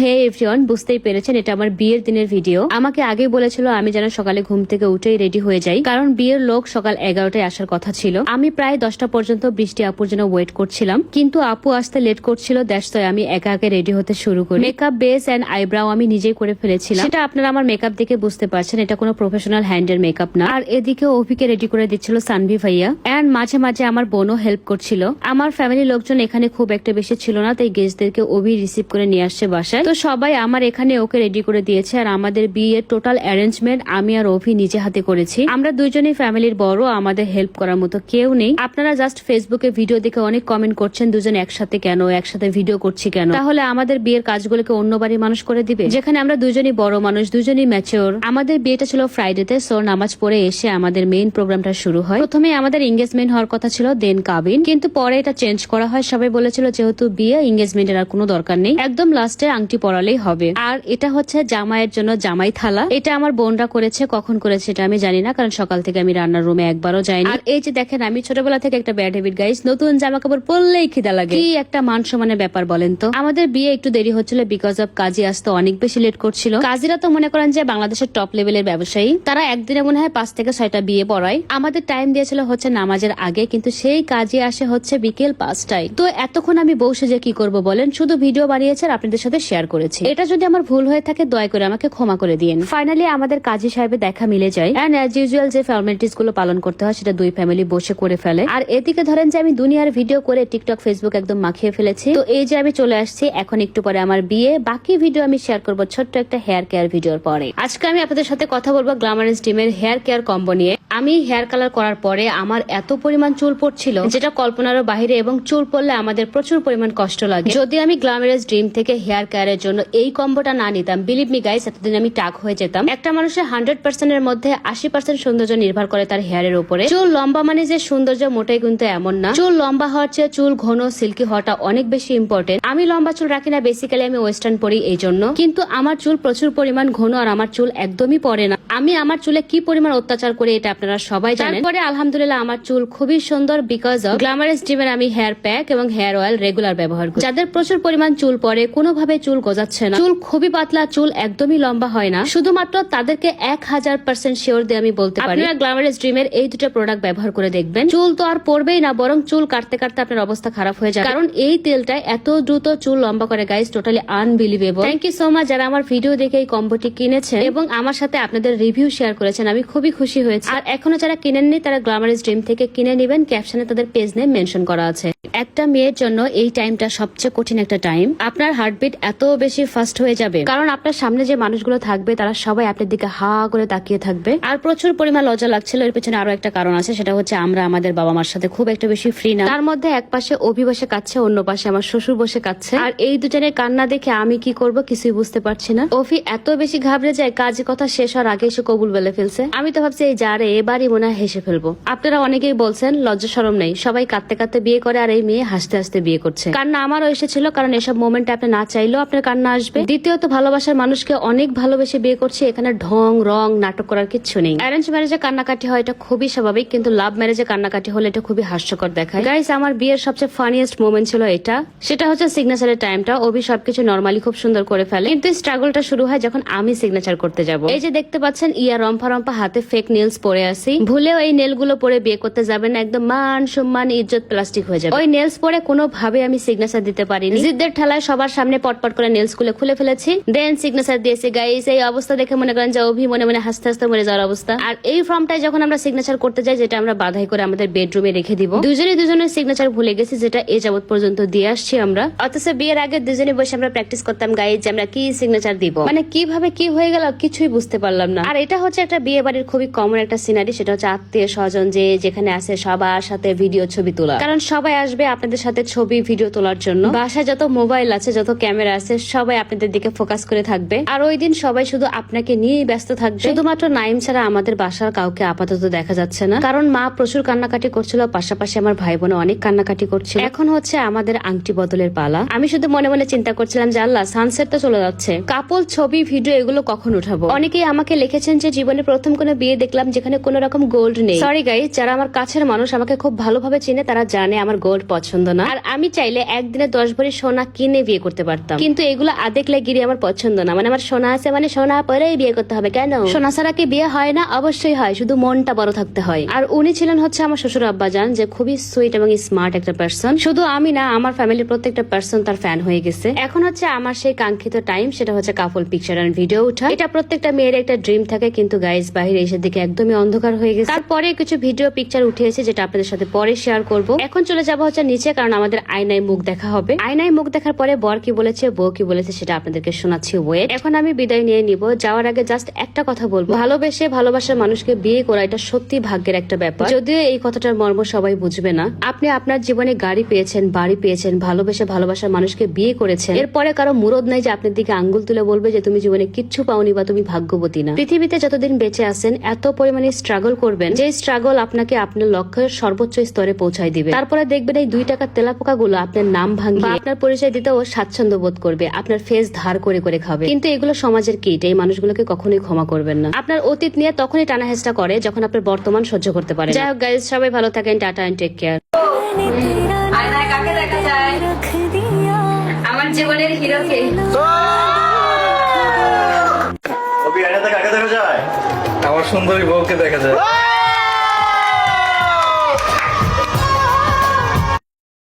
হে everyone, বুঝতেই পেরেছেন এটা আমার বিয়ের দিনের ভিডিও। আমাকে আগে বলেছিল আমি যেন সকালে ঘুম থেকে উঠেই রেডি হয়ে যাই, কারণ বিয়ের লোক সকাল 11টায় আসার কথা ছিল। আমি প্রায় 10টা পর্যন্ত বৃষ্টি আপুর জন্য ওয়েট করছিলাম, কিন্তু আপু আসতে লেট করছিল। দ্যাটস ওয়াই আমি একা একা রেডি হতে শুরু করি। মেকআপ, বেস এন্ড আইব্রাও আমি নিজেই করে ফেলেছিলাম। সেটা আপনারা আমার মেকআপ দেখে বুঝতে পারছেন, এটা কোনো প্রফেশনাল হ্যান্ডের মেকআপ না। আর এদিকে অভিকে রেডি করে দিচ্ছিল সানভি ভাইয়া, এন্ড মাঝে মাঝে আমার বোনও হেল্প করছিল। আমার ফ্যামিলির লোকজন এখানে খুব একটা বেশি ছিল না, তাই গেস্টদেরকে অভি রিসিভ করে নিয়ে আসছে বাসায়। তো সবাই আমার এখানে ওকে রেডি করে দিয়েছে। আর আমাদের বিয়ের টোটাল অ্যারেঞ্জমেন্ট আমি আর অভি নিজে হাতে করেছি। আমরা দুইজনই ফ্যামিলির বড়, আমাদের হেল্প করার মতো কেউ নেই। আপনারা জাস্ট ফেসবুকে ভিডিও দেখে অনেক কমেন্ট করছেন দুজন একসাথে কেন, একসাথে ভিডিও করছি কেন। তাহলে আমাদের বিয়ের কাজগুলোকে অন্য বাড়ির মানুষ করে দিবে, যেখানে আমরা দুজনই বড় মানুষ, দুজনই ম্যাচিওর। আমাদের বিয়েটা ছিল ফ্রাইডেতে, সো নামাজ পড়ে এসে আমাদের মেইন প্রোগ্রামটা শুরু হয়। প্রথমে আমাদের এঙ্গেজমেন্ট হওয়ার কথা ছিল, দেন কাবিন, কিন্তু পরে এটা চেঞ্জ করা হয়। সবাই বলেছিল যেহেতু বিয়ে, এঙ্গেজমেন্টের আর কোনো দরকার নেই, একদম লাস্টে আংটি পরালেই হবে। আর এটা হচ্ছে জামাইয়ের জন্য জামাই থালা। এটা আমার বোনরা করেছে, কখন করেছে এটা আমি জানি না, কারণ সকাল থেকে আমি রান্নার রুমে একবারও যাইনি। আর এই যে দেখেন, আমি ছোটবেলা থেকে একটা ব্যাড হ্যাবিট গাইস, নতুন জামা কাপড় পরলেই খিদা লাগে। কি একটা মান সম্মানের ব্যাপার বলেন তো। আমাদের বিয়ে একটু দেরি হচ্ছিল বিকজ অফ কাজী আসতে অনেক বেশি লেট করছিল। কাজীরা তো মনে করেন যে বাংলাদেশের টপ লেভেলের ব্যবসায়ী, তারা একদিনে মনে হয় 5 থেকে 6টা বিয়ে পড়ায়। আমাদের টাইম দিয়েছিল হচ্ছে নামাজের আগে, কিন্তু সেই কাজী আসে হচ্ছে বিকেল 5টায়। তো এতক্ষণ আমি বসে যে কি করব বলেন, শুধু ভিডিও বানিয়েছে আর আপনাদের সাথে শেয়ার করেছি। এটা যদি আমার ভুল হয়ে থাকে দয়া করে আমাকে ক্ষমা করে দিন। ফাইনালি আমাদের কাজী সাহেবের দেখা মিলে যায়, এন্ড অ্যাজ ইউজুয়াল যে ফর্মালিটিস গুলো পালন করতে হয় সেটা দুই ফ্যামিলি বসে করে ফেলে। আর এদিকে ধরেন যে আমি দুনিয়ার ভিডিও করে টিকটক, ফেসবুক একদম মাখিয়ে ফেলেছি। তো এই যে আমি চলে আসছি, এখন একটু পরে আমার বিয়ে। বাকি ভিডিও আমি শেয়ার করবো ছোট্ট একটা হেয়ার কেয়ার ভিডিওর পরে। আজকে আমি আপনাদের সাথে কথা বলবো গ্ল্যামারাস ড্রিমের হেয়ার কেয়ার কম্বো নিয়ে। আমি হেয়ার কালার করার পরে আমার এত পরিমাণ চুল পড়ছিল যেটা কল্পনারও বাহিরে, এবং চুল পড়লে আমাদের প্রচুর পরিমাণ কষ্ট লাগে। যদি আমি গ্ল্যামারাস ড্রিম থেকে হেয়ার কেয়ারের জন্য এই কম্বোটা না নিতাম, বিলিভ মি গাইস, এতদিন আমি টাক হয়ে যেতাম। একটা মানুষের 100% এর মধ্যে 80% সৌন্দর্য নির্ভর করে তার হেয়ারের উপরে। চুল লম্বা মানে যে সৌন্দর্য মোটেই কিন্তু এমন না। চুল লম্বা হওয়ার চেয়ে চুল ঘন সিল্কি হওয়াটা অনেক বেশি ইম্পর্টেন্ট। আমি লম্বা চুল রাখি না, বেসিক্যালি আমি ওয়েস্টার্ন পরি এই জন্য, কিন্তু আমার চুল প্রচুর পরিমাণ ঘন আর আমার চুল একদমই পড়ে না। আমি আমার চুলে কি পরিমাণ অত্যাচার করে এটা আপনারা সবাই জানেন। তারপরে আলহামদুলিল্লাহ আমার চুল খুবই সুন্দর বিকজ অফ গ্ল্যামারাস ড্রিমের আমি হেয়ার প্যাক এবং হেয়ার অয়েল রেগুলার ব্যবহার করি। যাদের প্রচুর পরিমাণ চুল পড়ে, কোনোভাবে চুল গজাচ্ছে না, চুল খুবই পাতলা, চুল একদমই লম্বা হয় না, শুধুমাত্র তাদেরকে 1000% শিওর দিয়ে আমি বলতে পারি আপনারা গ্ল্যামারাস ড্রিমের এই দুটো প্রোডাক্ট ব্যবহার করে দেখবেন। চুল তো আর পড়বেই না, বরং চুল কাটতে কাটতে আপনার অবস্থা খারাপ হয়ে যায়, কারণ এই তেলটা এত দ্রুত চুল লম্বা করে guys, totally unbelievable. Thank you so much যারা আমার ভিডিও দেখে এই কম্বোটি কিনেছেন এবং আমার সাথে আপনাদের রিভিউ শেয়ার করেছেন, আমি খুবই খুশি হয়েছি। আর এখনো যারা কিনেননি তারা গ্ল্যামারাস ড্রিম থেকে কিনে নেবেন, ক্যাপশনে তাদের পেজ নেম মেনশন করা আছে। একটা মেয়ের জন্য এই টাইমটা সবচেয়ে কঠিন একটা টাইম। আপনার হার্টবিট এত বেশি ফাস্ট হয়ে যাবে, কারণ আপনার সামনে যে মানুষগুলো থাকবে তারা সবাই আপনার দিকে হা করে তাকিয়ে থাকবে। আর প্রচুর পরিমাণ লজ্জা লাগছিল। এর পেছনে আরো একটা কারণ আছে, সেটা হচ্ছে আমরা আমাদের বাবা মার সাথে খুব একটা বেশি ফ্রি না। তার মধ্যে এক পাশে অভি বসে কাচ্ছে, অন্য পাশে আমার শ্বশুর বসে কাচ্ছে। আর এই দুজনের কান্না দেখে আমি কি করব কিছুই বুঝতে পারছি না। অভি এত বেশি ঘাবড়ে যায়, কাজের কথা শেষ হওয়ার আগে এসে কবুল বলে ফেলছে। আমি তো ভাবছি এই যারে এবারই মনে হয় হেসে ফেলবো। আপনারা অনেকেই বলছেন লজ্জা শরম নেই, সবাই কাঁদতে কাঁদতে বিয়ে করে আর এই মেয়ে হাসতে হাসতে বিয়ে করছে। কান্না আমারও এসেছিল, কারণ এসব মোমেন্টে আপনি না চাইলেও আপনার কান্না আসবে। দ্বিতীয়ত ভালোবাসার মানুষকে অনেক ভালোবেসে বিয়ে করছে, এখানে ঢং রং নাটক করার কিছু নেই। অ্যারেঞ্জ ম্যারেজে কান্নাকাটি হয় এটা খুবই স্বাভাবিক, কিন্তু লাভ ম্যারেজে কান্নাকাটি হলে এটা খুবই হাস্যকর দেখায়। গাইস, আমার বিয়ের সবচেয়ে ফানিয়েস্ট মোমেন্ট ছিল এটা, সেটা হচ্ছে সিগনেচারের টাইমটা। অভি সবকিছু নরমালি খুব সুন্দর করে ফেলে, কিন্তু স্ট্রাগলটা শুরু হয় যখন আমি সিগনেচার করতে যাব। এই যে দেখতে পাচ্ছেন ইয়া রম্পা রম্পা হাতে ফেক নেলস পরে আসি। ভুলেও এই নেল গুলো পরে বিয়ে করতে যাবেন না, একদম মান সম্মান ইজ্জত প্লাস্টিক হয়ে যাবে। ওই নেলস পরে কোনোভাবে আমি সিগনেচার দিতে পারিনি। জিদ্দের ঠেলায় সবার সামনে পটপট করে নেলস গুলো খুলে ফেলেছি, দেন সিগনেচার দিয়েছি। গাইস, এই অবস্থা দেখে মনে করেন যে অভি মনে মনে হাসতে হাসতে মরে যাওয়ার অবস্থা। আর এই ফর্মটাই যখন আমরা সিগনেচার করতে যাই, যেটা আমরা বাধাই করে আমাদের বেডরুমে রেখে দিব, দুজনের সিগনেচার ভুলে গেছি, যেটা এ যাবত পর্যন্ত দিয়ে আসছি আমরা। অথচ বিয়ের আগে দুজনে বসে আমরা প্র্যাকটিস করতাম গাইস যে আমরা কি সিগনেচার দিব, মানে কিভাবে কি হয়ে গেল কিছুই বুঝতে পারলাম না। আর এটা হচ্ছে একটা বিয়ে বাড়ির খুবই কমন একটা সিন সিনারি, সেটা হচ্ছে আত্মীয় স্বজন যে যেখানে আছে সবার সাথে ভিডিও ছবি তোলা। কারণ সবাই আসবে আপনাদের সাথে ছবি ভিডিও তোলার জন্য। বাসায় যত মোবাইল আছে, যত ক্যামেরা আছে, সবাই আপনাদের দিকে ফোকাস করে থাকবে। আর ওই দিন সবাই শুধু আপনাকে নিয়েই ব্যস্ত থাকবে। শুধুমাত্র নাইম ছাড়া আমাদের বাসার কাউকে আপাতত দেখা যাচ্ছে না, কারণ মা প্রচুর কান্নাকাটি করছিল, পাশাপাশি আমার ভাই বোন অনেক কান্নাকাটি করছিল। এখন হচ্ছে আমাদের আংটি বদলের পালা। আমি শুধু মনে মনে চিন্তা করছিলাম যে আল্লাহ, সানসেট তো চলে যাচ্ছে, কাপল ছবি ভিডিও এগুলো কখন উঠাবো। অনেকেই আমাকে লিখেছেন যে জীবনে প্রথম কোনো বিয়ে দেখলাম যেখানে কোনো রকম গোল্ড নেই। সরি গাইস, যারা আমার কাছের মানুষ আমাকে খুব ভালোভাবে চিনে, তারা জানে আমার গোল্ড পছন্দ না। আর আমি চাইলে একদিনে 10 ভরি সোনা কিনে বিয়ে করতে পারতাম, কিন্তু এগুলো আদেকলা গিরি আমার পছন্দ না। মানে আমার সোনা আছে মানে সোনা পরেই বিয়ে করতে হবে। কেন? সোনা ছাড়া কি বিয়ে হয় না? অবশ্যই হয়, শুধু মনটা বড় থাকতে হয়। আর উনি ছিলেন হচ্ছে আমার শ্বশুর আব্বাজান, যে খুবই সুইট এবং স্মার্ট একটা পার্সন। শুধু আমি না, আমার ফ্যামিলির প্রত্যেকটা পার্সন তার ফ্যান হয়ে গেছে। এখন হচ্ছে আমার সেই কাঙ্ক্ষিত টাইম, সেটা হচ্ছে কাপল পিকচার এন্ড ভিডিও উঠা। এটা প্রত্যেকটা মেয়ের একটা ড্রিম থাকে, কিন্তু গাইস বাহিরে এসে দিকে একদমই অন্ধকার হয়ে গেছে। তারপরে কিছু ভিডিও পিকচার উঠিয়েছে, যেটা আপনাদের সাথে পরে শেয়ার করব। এখন চলে যাবো হচ্ছে নিচে, কারণ আমাদের আয়নায় মুখ দেখা হবে। আয়নায় মুখ দেখার পরে বর কি বলেছে, বউ কি বলেছে, সেটা আপনাদেরকে শোনাচ্ছি। ওয়েট, এখন আমি বিদায় নিয়ে নিব। যাওয়ার আগে জাস্ট একটা কথা বলবো, ভালোবেসে ভালোবাসার মানুষকে বিয়ে করা এটা সত্যি ভাগ্যের একটা ব্যাপার। যদিও এই কথাটার মর্ম সবাই বুঝবে না। আপনি আপনার জীবনে গাড়ি পেয়েছেন, বাড়ি পেয়েছেন, ভালোবেসে ভালোবাসার মানুষকে বিয়ে করেছেন, এরপরে কারো মুরদ নাই যে আপনার দিকে আঙ্গুল তুলে বলবে যে তুমি জীবনে কিচ্ছু পাওনি বা তুমি ভাগ্যবতী না। পৃথিবীতে যতদিন বেঁচে আছেন এত পরিমাণে স্ট্রাগল করবেন, যে স্ট্রাগল আপনাকে আপনার লক্ষ্যের সর্বোচ্চ স্তরে পৌঁছায় দিবে। তারপরে দেখবেন এই 2 টাকার তেলাপোকা গুলো আপনার নাম ভাঙবে, আপনার পরিচয় দিতেও স্বাচ্ছন্দ্য বোধ করবে, আপনার ফেস ধার করে করে খাবে। কিন্তু এগুলো সমাজের কিট, এই মানুষগুলোকে কখনোই ক্ষমা করবেন না। আপনার অতীত নিয়ে তখনই টানা হেঁচড়া করে যখন আপনার বর্তমান সহ্য করতে পারে। যাই হোক গাইস, সবাই ভালো থাকেন, টাটা এন্ড টেক কেয়ার। আয়নায় কাকে দেখা যায়? আমার জীবনের হিরোকে। আমার সুন্দরী বউকে দেখা যায়।